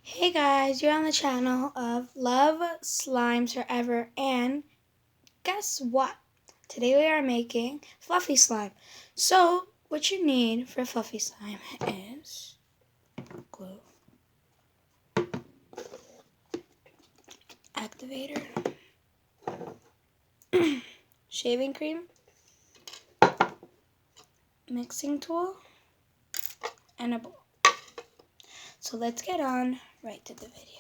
Hey guys, you're on the channel of Love Slimes Forever, and guess what? Today we are making fluffy slime. So what you need for fluffy slime is glue, activator, shaving cream, mixing tool, and a bowl. So let's get on right to the video.